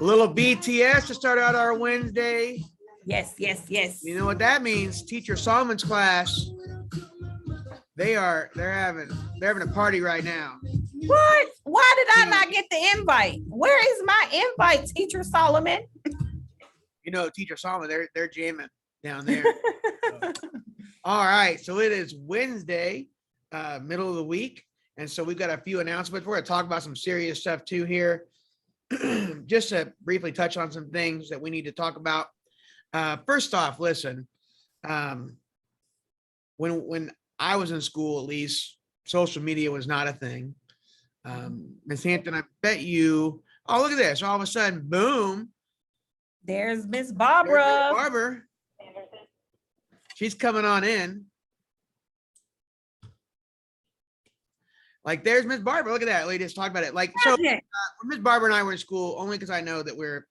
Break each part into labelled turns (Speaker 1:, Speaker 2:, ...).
Speaker 1: A little BTS to start out our Wednesday.
Speaker 2: Yes, yes, yes.
Speaker 1: You know what that means? Teacher Solomon's class. They're having a party right now.
Speaker 2: What? Why did I not get the invite? Where is my invite, Teacher Solomon?
Speaker 1: You know, Teacher Solomon, they're jamming down there. All right, so it is Wednesday, middle of the week, and so we've got a few announcements. We're going to talk about some serious stuff too here. Just to briefly touch on some things that we need to talk about. First off, listen, when I was in school, at least, social media was not a thing. Miss Hampton, I bet you, oh, look at this. All of a sudden, boom.
Speaker 2: There's Miss Barbara.
Speaker 1: Barbara. She's coming on in. Like, there's Miss Barbara. Look at that. We just talked about it. Like, so Miss Barbara and I were in school only because I know that we're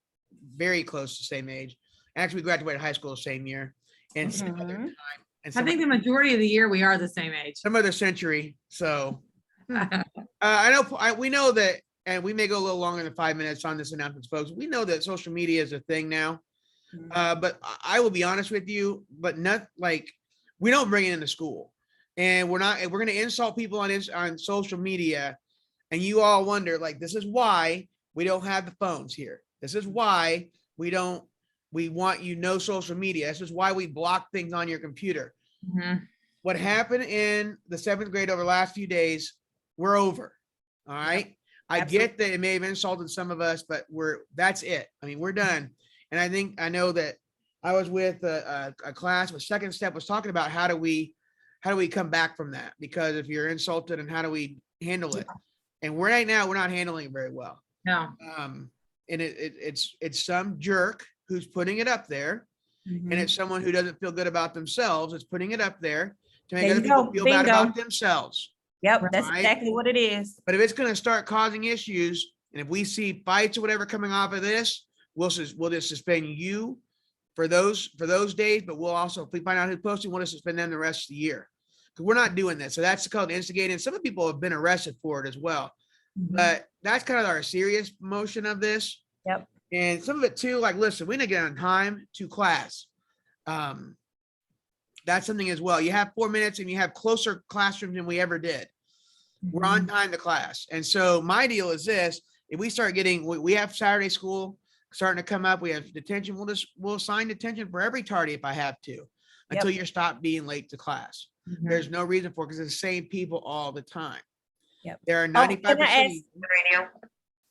Speaker 1: very close to the same age. Actually, we graduated high school the same year and some other time. And
Speaker 3: I think the majority of the year we are the same age.
Speaker 1: some other century. So I know we know that, and we may go a little longer than 5 minutes on this announcement, folks. We know that social media is a thing now. But I will be honest with you, but not like we don't bring it into school, and we're going to insult people on social media. And you all wonder, like, this is why we don't have the phones here. This is why we want social media. This is why we block things on your computer. What happened in the 7th grade over the last few days, we're over. All right. I get that it may have insulted some of us, but that's it. I mean, we're done. And I know that I was with a class with Second Step was talking about how do we come back from that? Because if you're insulted, and how do we handle it? And right now we're not handling it very well.
Speaker 3: No.
Speaker 1: And it's some jerk who's putting it up there, and it's someone who doesn't feel good about themselves. It's putting it up there to make other people feel bad about themselves.
Speaker 2: Yep, that's exactly what it is.
Speaker 1: But if it's going to start causing issues, and if we see fights or whatever coming off of this, we'll just suspend you for those days. But we'll also, if we find out who's posting, we'll just suspend them the rest of the year, because we're not doing that. So that's called instigating. Some of the people have been arrested for it as well. But that's kind of our serious motion of this.
Speaker 2: Yep.
Speaker 1: And some of it too, like, listen, we need to get on time to class. That's something as well. You have 4 minutes and you have closer classrooms than we ever did. We're on time to class. And so my deal is this: if we start getting, we have Saturday school starting to come up, we have detention, we'll assign detention for every tardy if I have to, until you stop being late to class. There's no reason for it, because it's the same people all the time.
Speaker 2: Yep.
Speaker 1: There are 95%.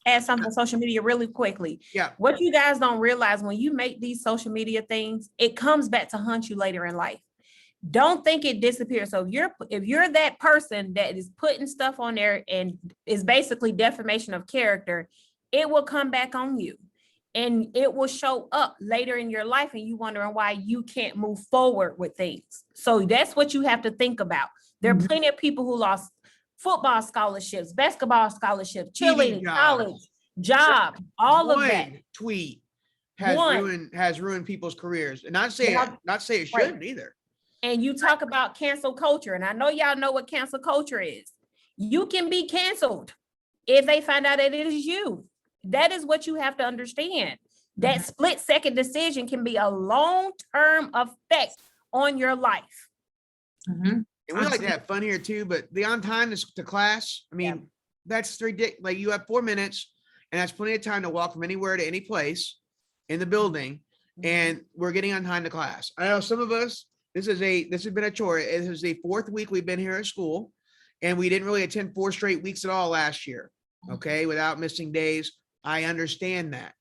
Speaker 2: Add something on social media really quickly.
Speaker 1: Yeah.
Speaker 2: What you guys don't realize, when you make these social media things, it comes back to haunt you later in life. Don't think it disappears. So if you're that person that is putting stuff on there and is basically defamation of character, it will come back on you, and it will show up later in your life, and you wondering why you can't move forward with things. So that's what you have to think about. There are plenty of people who lost football scholarships, basketball scholarships, cheerleading, college, job, all of that.
Speaker 1: Tweet has ruined people's careers. And not say it shouldn't either.
Speaker 2: And you talk about cancel culture, and I know y'all know what cancel culture is. You can be canceled if they find out that it is you. That is what you have to understand. That split-second decision can be a long-term effect on your life.
Speaker 1: And we like to have fun here too, but the on time to class, I mean, that's ridiculous. Like, you have 4 minutes, and that's plenty of time to walk from anywhere to any place in the building, and we're getting on time to class. I know some of us, this has been a chore. This is the 4th week we've been here at school, and we didn't really attend 4 straight weeks at all last year. Okay, without missing days. I understand that,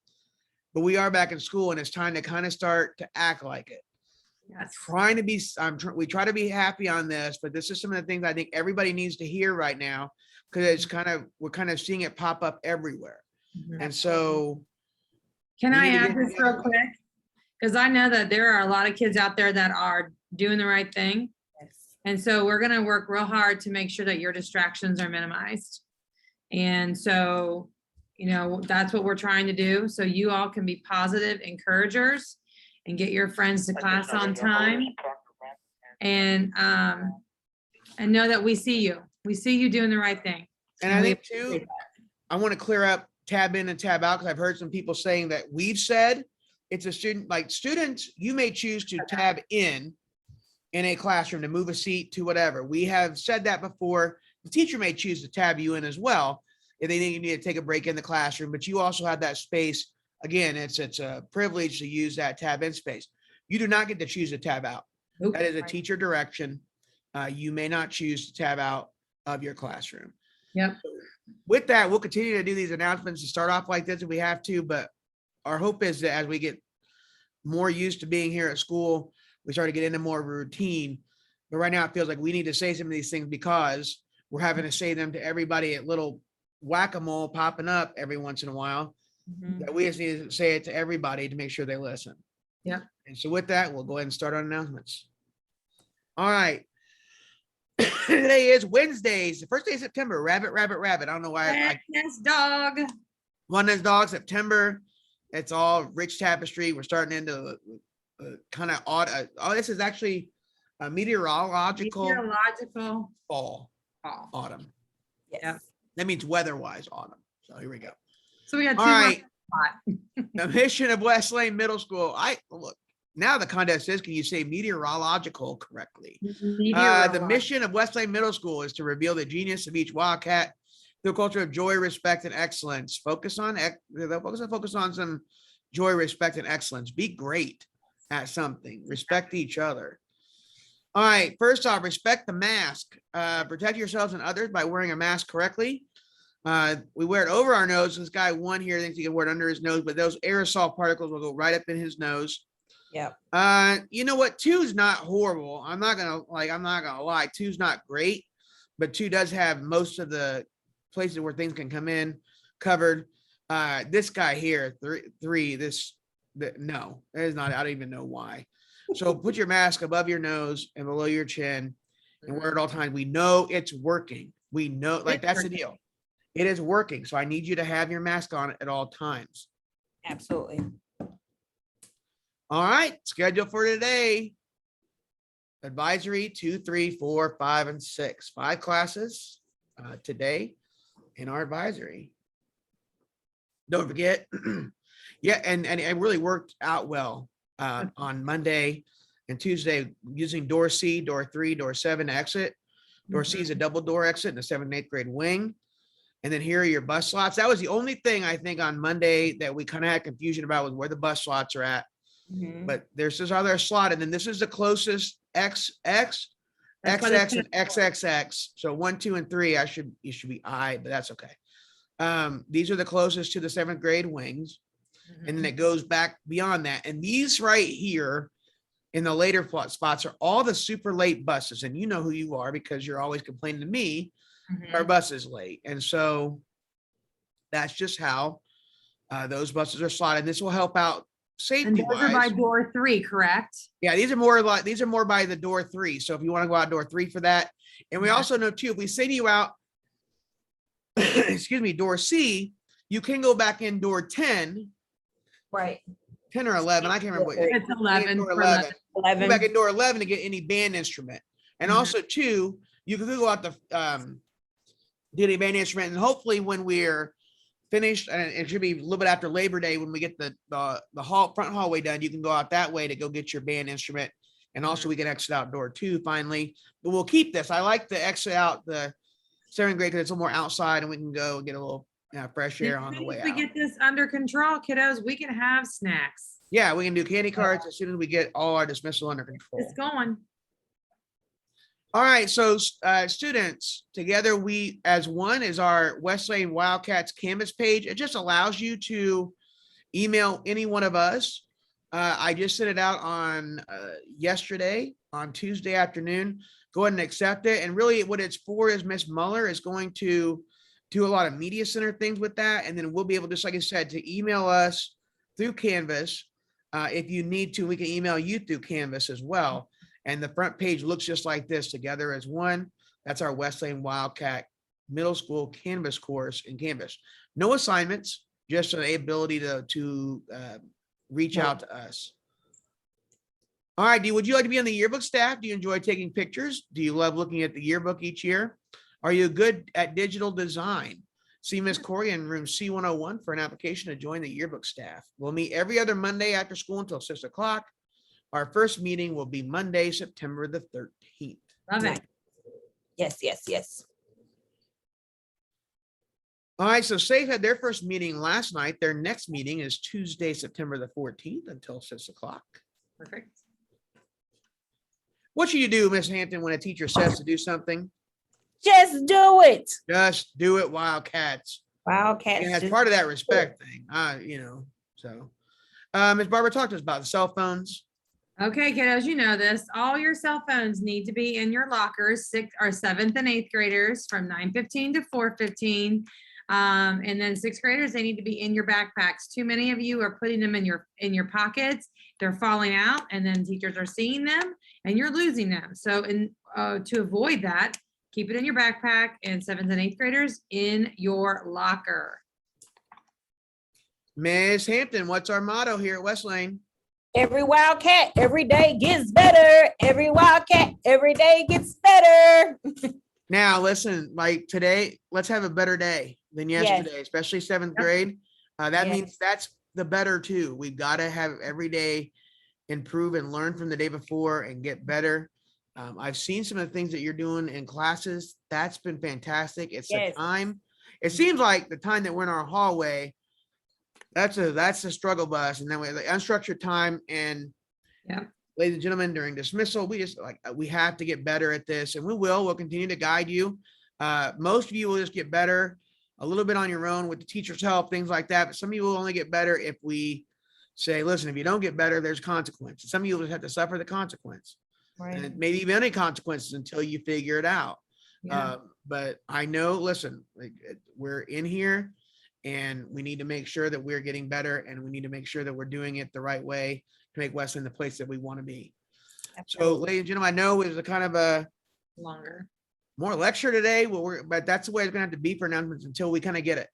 Speaker 1: but we are back in school, and it's time to kind of start to act like it. We try to be happy on this, but this is some of the things I think everybody needs to hear right now, because we're kind of seeing it pop up everywhere. And so,
Speaker 3: can I add this real quick? Because I know that there are a lot of kids out there that are doing the right thing. And so we're going to work real hard to make sure that your distractions are minimized. And so, that's what we're trying to do. So you all can be positive encouragers and get your friends to class on time. And know that we see you. We see you doing the right thing.
Speaker 1: And I think too, I want to clear up tab in and tab out, because I've heard some people saying that we've said it's a student, like students, you may choose to tab in a classroom to move a seat to whatever. We have said that before. The teacher may choose to tab you in as well if they think you need to take a break in the classroom, but you also have that space. Again, it's a privilege to use that tab in space. You do not get to choose to tab out.
Speaker 3: Nope.
Speaker 1: That is a teacher direction. You may not choose to tab out of your classroom.
Speaker 3: Yep.
Speaker 1: With that, we'll continue to do these announcements to start off like this if we have to, but our hope is that as we get more used to being here at school, we start to get into more routine. But right now it feels like we need to say some of these things because we're having to say them to everybody at little whack-a-mole popping up every once in a while.
Speaker 2: Mhm.
Speaker 1: That we just need to say it to everybody to make sure they listen.
Speaker 3: Yep.
Speaker 1: And so with that, we'll go ahead and start our announcements. All right. Today is Wednesdays, the first day of September. Rabbit. I don't know why
Speaker 3: Yes, dog.
Speaker 1: One is dog September. It's all rich tapestry. We're starting into kind of odd. This is actually a meteorological
Speaker 3: Meteorological.
Speaker 1: fall,
Speaker 3: fall.
Speaker 1: autumn.
Speaker 2: Yes.
Speaker 1: That means weather-wise autumn. So here we go.
Speaker 3: So we got two
Speaker 1: All
Speaker 3: more
Speaker 1: right.
Speaker 3: spot.
Speaker 1: The mission of West Lane Middle School. Look now. The contest says, can you say meteorological correctly? The mission of West Lane Middle School is to reveal the genius of each Wildcat through a culture of joy, respect, and excellence. Focus on some joy, respect, and excellence. Be great at something. Respect each other. All right. First off, respect the mask. Protect yourselves and others by wearing a mask correctly. We wear it over our nose. This guy one here thinks he can wear it under his nose, but those aerosol particles will go right up in his nose.
Speaker 2: Yep.
Speaker 1: You know what? 2's not horrible. I'm not gonna lie. 2's not great, but 2 does have most of the places where things can come in covered. This guy here, 3, no, that is not. I don't even know why. So put your mask above your nose and below your chin and wear it all the time. We know it's working. We know, like, that's the deal. It is working. So I need you to have your mask on at all times.
Speaker 2: Absolutely.
Speaker 1: All right, schedule for today. Advisory 2, 3, 4, 5, and 6. 5 classes today in our advisory. Don't forget. Yeah, and it really worked out well on Monday and Tuesday using door C, door 3, door 7 to exit. Door C is a double door exit in the 7th and 8th grade wing. And then here are your bus slots. That was the only thing I think on Monday that we kind of had confusion about was where the bus slots are at.
Speaker 2: Mhm.
Speaker 1: But there's this other slot, and then this is the closest XX,
Speaker 3: That's why they
Speaker 1: XX,
Speaker 3: put
Speaker 1: and XXX. So 1, 2, and 3. It should be I, but that's okay. These are the closest to the 7th grade wings, and then it goes back beyond that. And these right here in the later spots are all the super late buses, and you know who you are because you're always complaining to me. Our bus is late, and so that's just how those buses are slotted. This will help out
Speaker 3: And
Speaker 1: safety
Speaker 3: those are by
Speaker 1: wise.
Speaker 3: door 3, correct?
Speaker 1: Yeah, these are more by the door 3. So if you want to go out door 3 for that, and we also know too, if we send you out, excuse me, door C, you can go back in door 10,
Speaker 2: Right.
Speaker 1: 10 or 11. I can't remember.
Speaker 3: It's 11.
Speaker 1: Door
Speaker 3: for
Speaker 1: 11. Go
Speaker 2: 11.
Speaker 1: back in door 11 to get any band instrument, and
Speaker 3: Mhm.
Speaker 1: also too, you can go out the get a band instrument, and hopefully when we're finished, and it should be a little bit after Labor Day when we get the front hallway done, you can go out that way to go get your band instrument, and also we can exit out door 2 finally. But we'll keep this. I like to exit out the 7th grade because it's a little more outside, and we can go get a little fresh air on the way
Speaker 3: If we
Speaker 1: out.
Speaker 3: get this under control, kiddos, we can have snacks.
Speaker 1: Yeah, we can do candy cards as soon as we get all our dismissal under control.
Speaker 3: It's going.
Speaker 1: All right, so students, together we as one is our West Lane Wildcats Canvas page. It just allows you to email any one of us. I just sent it out on yesterday, on Tuesday afternoon. Go ahead and accept it. And really what it's for is Miss Muller is going to do a lot of media center things with that. And then we'll be able, just like I said, to email us through Canvas. If you need to, we can email you through Canvas as well. And the front page looks just like this, together as one. That's our West Lane Wildcat Middle School Canvas course in Canvas. No assignments, just the ability to reach out to us. All right, Dee, would you like to be on the yearbook staff? Do you enjoy taking pictures? Do you love looking at the yearbook each year? Are you good at digital design? See Miss Corey in room C101 for an application to join the yearbook staff. We'll meet every other Monday after school until 6 o'clock. Our first meeting will be Monday, September the 13th.
Speaker 3: Love it.
Speaker 2: Yes, yes, yes.
Speaker 1: All right, so SAFE had their first meeting last night. Their next meeting is Tuesday, September the 14th until 6 o'clock.
Speaker 3: Perfect.
Speaker 1: What should you do, Miss Hampton, when a teacher says to do something?
Speaker 2: Just do it.
Speaker 1: Just do it, Wildcats.
Speaker 2: Wildcats.
Speaker 1: And as
Speaker 2: just-
Speaker 1: part of that respect thing, so. Ms. Barbara, talk to us about the cell phones.
Speaker 3: Okay, kiddos, you know this. All your cell phones need to be in your lockers, 7th and 8th graders from 9:15 to 4:15. And then 6th graders, they need to be in your backpacks. Too many of you are putting them in your pockets. They're falling out, and then teachers are seeing them and you're losing them. So to avoid that, keep it in your backpack, and 7th and 8th graders in your locker.
Speaker 1: Ms. Hampton, what's our motto here at West Lane?
Speaker 2: Every Wildcat every day gets better. Every Wildcat every day gets better.
Speaker 1: Now, listen, like today, let's have a better day than
Speaker 2: Yes.
Speaker 1: yesterday, especially 7th grade. That
Speaker 2: Yes.
Speaker 1: means that's the better too. We've got to have every day improve and learn from the day before and get better. I've seen some of the things that you're doing in classes. That's been fantastic. It's the
Speaker 2: Yes.
Speaker 1: time. It seems like the time that we're in our hallway, that's a struggle bus. And then we have the unstructured time. And
Speaker 3: Yeah.
Speaker 1: ladies and gentlemen, during dismissal, we have to get better at this, and we'll continue to guide you. Most of you will just get better a little bit on your own with the teacher's help, things like that. But some of you will only get better if we say, listen, if you don't get better, there's consequences. Some of you will just have to suffer the consequence, and maybe even any consequences until you figure it out.
Speaker 3: Yeah.
Speaker 1: But I know, listen, we're in here and we need to make sure that we're getting better, and we need to make sure that we're doing it the right way to make Westland the place that we want to be. So, ladies and gentlemen, I know it was a kind of a
Speaker 3: Longer.
Speaker 1: more lecture today, but that's the way it's gonna have to be for announcements until we kind of get it.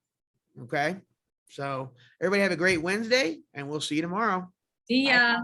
Speaker 1: Okay. So everybody have a great Wednesday, and we'll see you tomorrow.
Speaker 3: See ya.